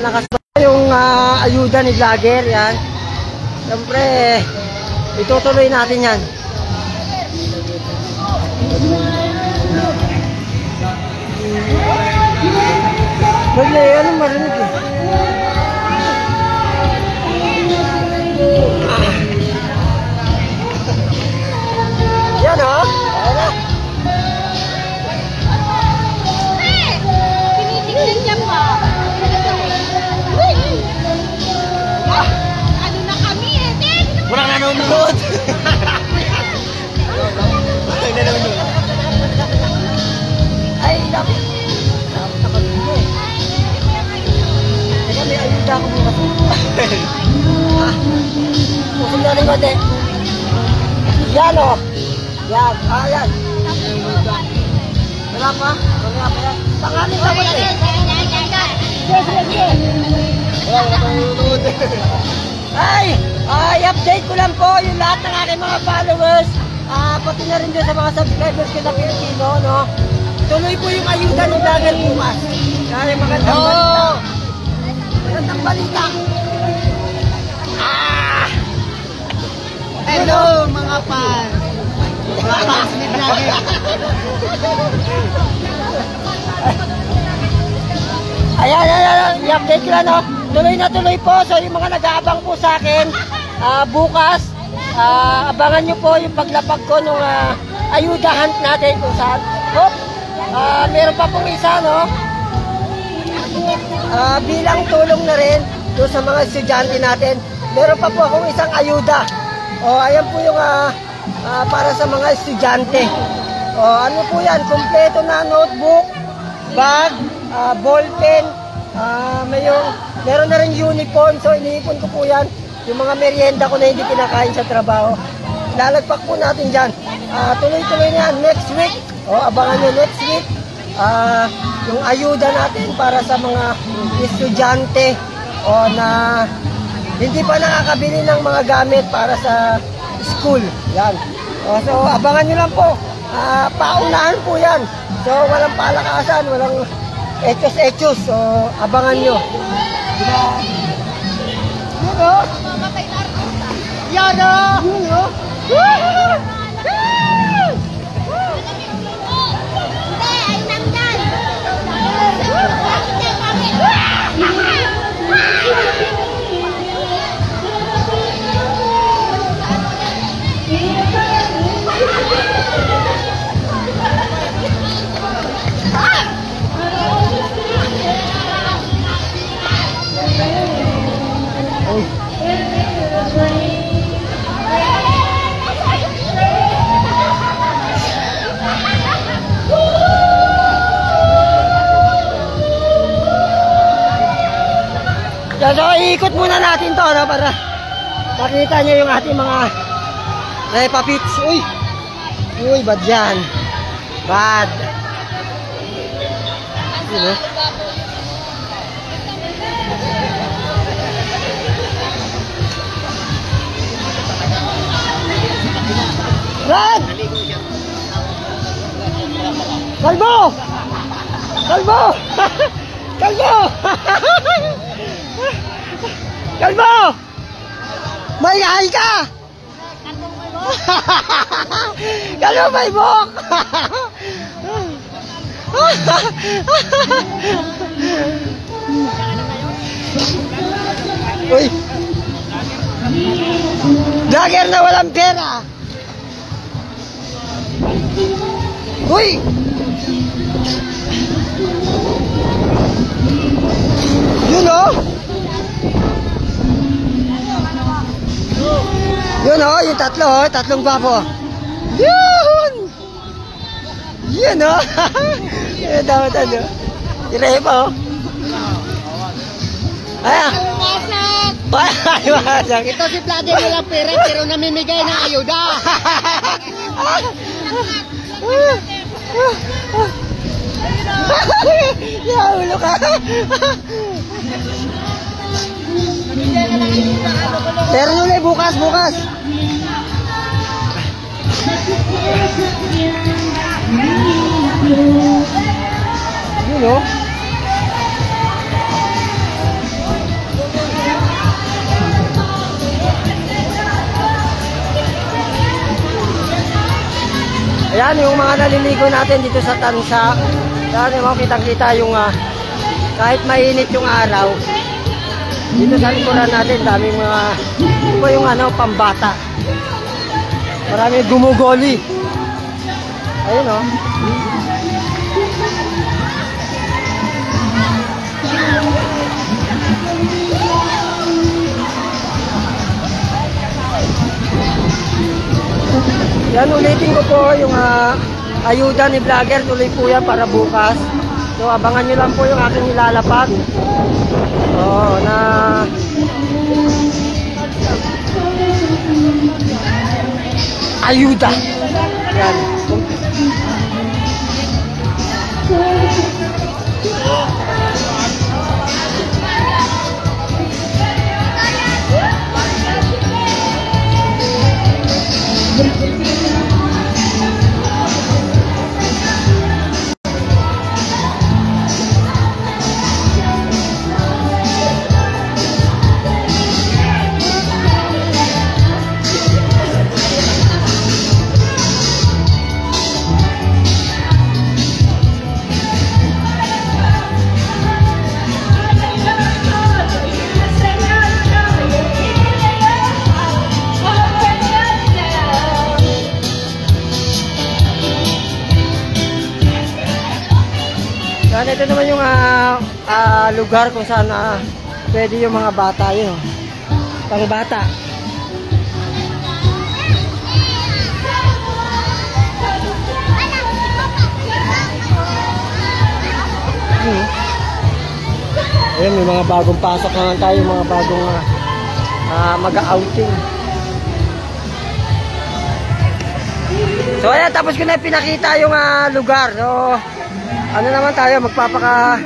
nakasama yung ayuda ni vlogger. Yan. Siyempre, itutuloy natin yan. Ano marinig eh. Yan o. Tinitignan niya pa. Ano na kami eh. Walang nanonood. Walang nanonood. Ay, dapat. May ayuda ako bukas. Pusog na rin mati. Yan o. Yan. Yan. Wala pa? Wala pa yan. Pangalit na mati. Ay! I-update ko lang po yung lahat ng aking mga followers. Pati na rin doon sa mga subscribers ko na Pilipino, no? Tuloy po yung ayuda ng vlogger bukas. Kaya magandang balita. Magandang balita. Hello mga fans. Mga fans ni vlogger. Ayan, i-update ko lang, no? Tuloy na tuloy po. So yung mga nag-aabang po sa akin, bukas, abangan nyo po yung paglapag ko nung ayuda hunt natin kung saan. Meron pa pong isa, no? Bilang tulong na rin doon sa mga estudyante natin, meron pa po akong isang ayuda. Ayan po yung para sa mga estudyante. Ano po yan? Kompleto na notebook, bag, ballpen, meron na rin uniform. So iniipon ko po yan. Yung mga merienda ko na hindi kinakain sa trabaho. Lalagpak po natin dyan. Tuloy-tuloy na yan. Next week. Abangan nyo next week. Yung ayuda natin para sa mga estudyante na hindi pa nakakabili ng mga gamit para sa school. Yan. So abangan nyo lang po. Paunahan po yan. So walang palakasan, walang etos-etos. So abangan nyo. Diba? Yan o! So, iikot muna natin to, no, para makita nyo yung ating mga Repa Pits. Uy, bad yan. Bad. Brad! Kalbo! Kalbo! Kalbo! Kalbo! May hay ka! Kalbo, may buhok! Uy! Vlogger na walang pera! Uy! Yun o! Yun o, yung tatlo, tatlong gwapo. Yun! Yun o! Yun dapat ano. Irepa o. Ayan. Wasak. Ito si vlogger walang pera pero namimigay ng ayuda. Ulo ka. Pero nyo bukas. Yun o. Yan, yung mga naliligo natin dito sa Tansa. Yan, yung mga kitang-kita yung kahit mainit yung araw. Dito sa likuran natin, daming mga, ito yung pambata. Maraming gumugoli. Ayun o. Yan, ulitin ko po yung ayuda ni vlogger. Tuloy po yan para bukas. So, abangan nyo lang po yung aking ilalapag. Na ayuda. Yan. Ito naman yung lugar kung saan pwede yung mga bata yun. Pang bata. Ayan, may mga bagong pasok naman tayo, mga bagong mag-outing. So ayan, tapos ko na pinakita yung lugar. So ano naman tayo, magpapaka...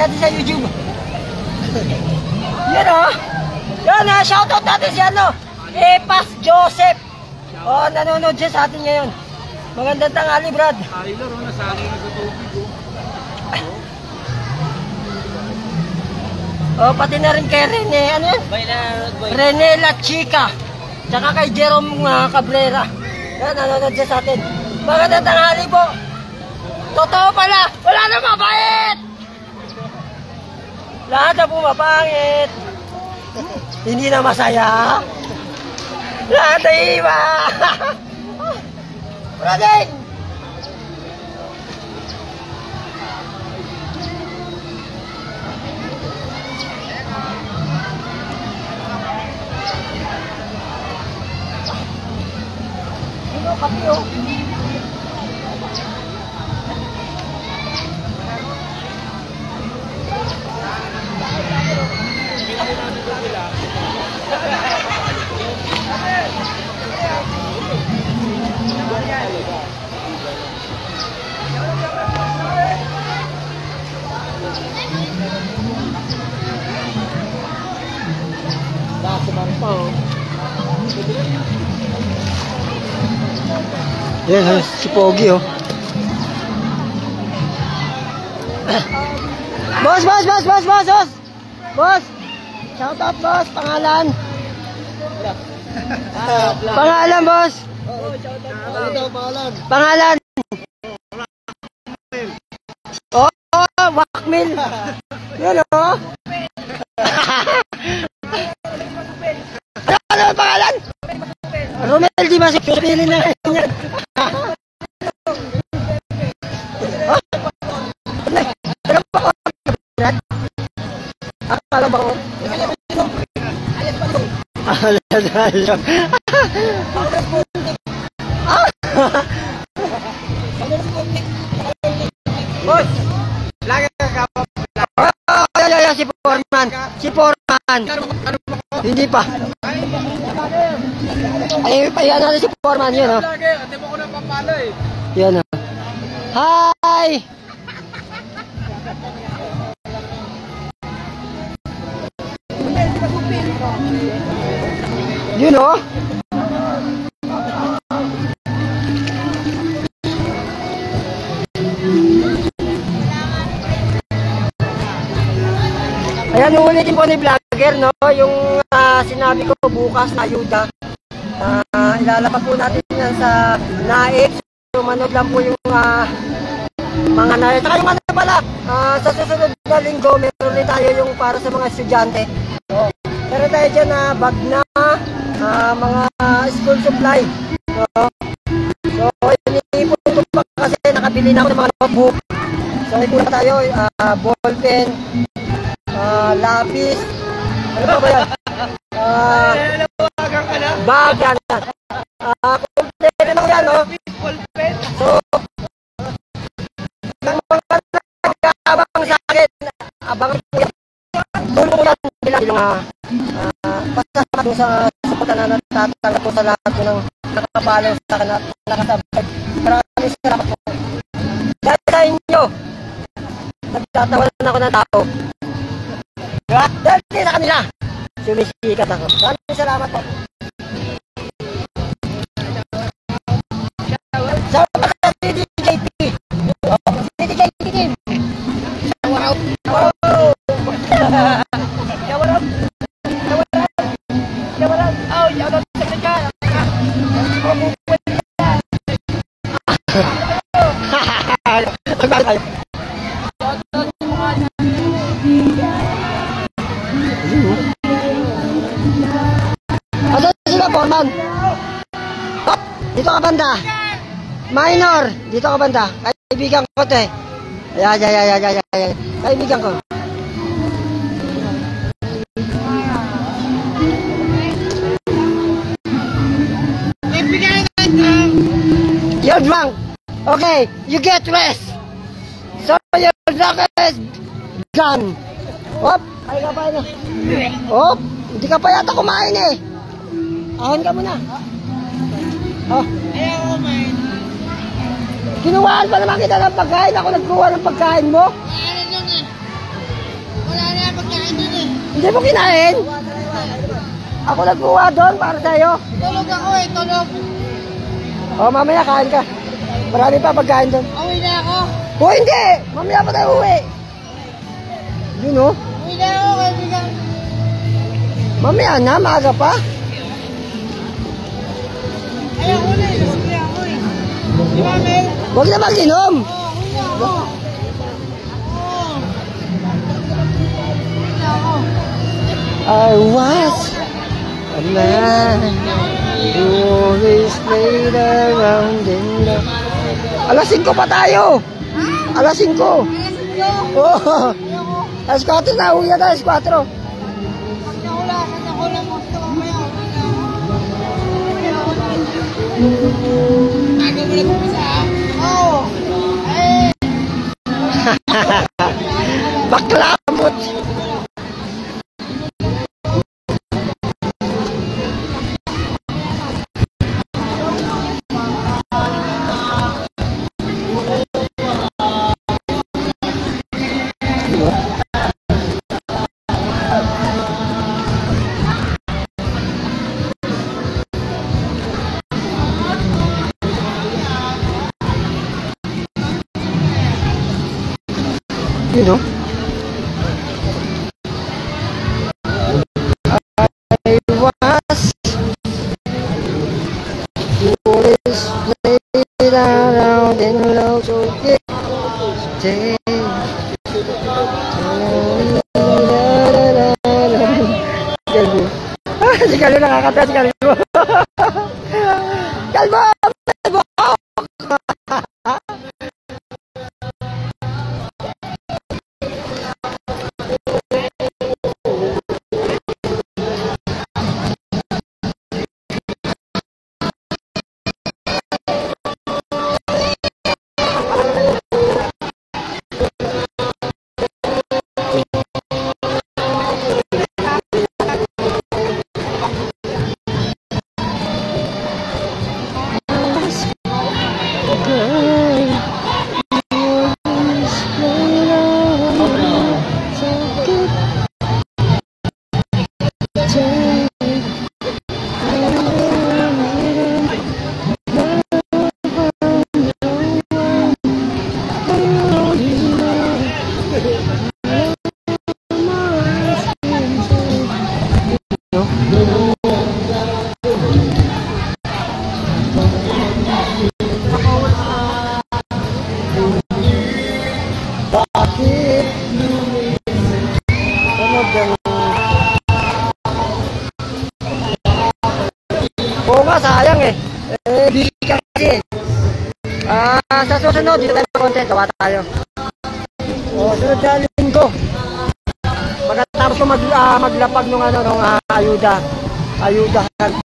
Natin sa YouTube. Yan Yan shoutout natin si Epas Joseph. Nanonood siya sa atin ngayon. Magandang tanghali, Brad. Tyler, nasali na sa tubig. Pati na rin kay Rene, Rene La Chica. Tsaka kay Jerome Cabrera. Yan, nanonood siya sa atin. Magandang tanghali po. Totoo pala, wala na mabait. Lahat na pumapangit. Hindi na masaya. Lahat na iba. Brading! Ano, kapi Yan, si Pogi Boss! Boss! Shout out, boss! Pangalan? Pangalan, boss! Pangalan? Wakmil! Yan Ano ang pangalan? masusubilin na ganyan. Akala ba ko? Boss! Lagi ka kapap. Si Foreman. Si Foreman. Hindi pa. Ay, payan natin si Foreman yun, oh. Lagi, hindi mo ko nang papala eh. Yan, oh. Hi! Yun, oh. Ayan, ulitin po ni vlogger, no? Yung sinabi ko bukas na ayuda. Ilalapag po natin yan sa naip. So, manood lang po yung mga naip. Saka yung ano pala, sa susunod na linggo, meron din tayo yung para sa mga estudyante. So, meron tayo dyan na bag na, mga school supply. So iniipon ko pa kasi nakabili na ako ng mga notebook. So, ipon pa tayo, ballpen, lapis, ano ba yan? Bag yan. Kompleto lang yan, no? So, yung mga nag-aabang sa akin, abangan po yan. Tulong ko yan bilang pasama doon sa suporta na natatanggap ko sa lahat ko ng nakapalaw sa akin at nakasabay. Maraming salamat po. Dahil sa inyo, nagtatawanan ako ng tao. Dahil sa kanila, sumisikat ako. Maraming salamat po. Salamat sa DJP. DJP team. Shower out. Shower out. Shower out. Shower out. Oh, shower out sa kanya. Asan sila, Foreman? Oh, dito ka banda. Minor, dito ka banda. Kaibigan ko to eh. Ayan. Kaibigan ko. You're drunk. Okay, you get rest. So your drunk is gone. Hop, ay ka pa na. Hop, hindi ka pa yata kumain eh. Ahon ka muna. Oh. Ayaw ko, man. Kinuhaan pa naman kita ng pagkain. Ako nagkuha ng pagkain mo. Ano dun eh? Wala na pagkain dun eh. Hindi mo kinain. Ako nagkuha doon para sa'yo. Tulog ako eh, tulog. Oh, mamaya kain ka. Marami pa pagkain doon. Uwi na ako. Oh, hindi. Mamaya pa tayo uwi. Yun oh. Uwi na ako, kaibigan. Mamaya na, maaga pa. Ayaw ko na eh, lasing ako eh. Di ba, Mel? Huwag na mag-inom. Uwi na ako. Uwi na ako. I was a man who always played around in the... Alas 5 pa tayo. Alas 5. Alas 5. Oh. Alas 4 na, uwi na tayo, alas 4. Kanya ko lang, gusto ko mamaya. Uwi na ako. Aga mo nag-umpisa ah? Oo. Eh. Baklamot. You know? I was always played around in love so stay. Si Kalbo nakakatawa, si Kalbo. Kalbo! Kalbo! Bakit? Ano ganun? Oo nga, sayang eh. Di kasi. Sa susunod, dito tayo konti. Gawa tayo. Sunod na linggo. Pagkatapos ko maglapag nung ayuda. Ayuda.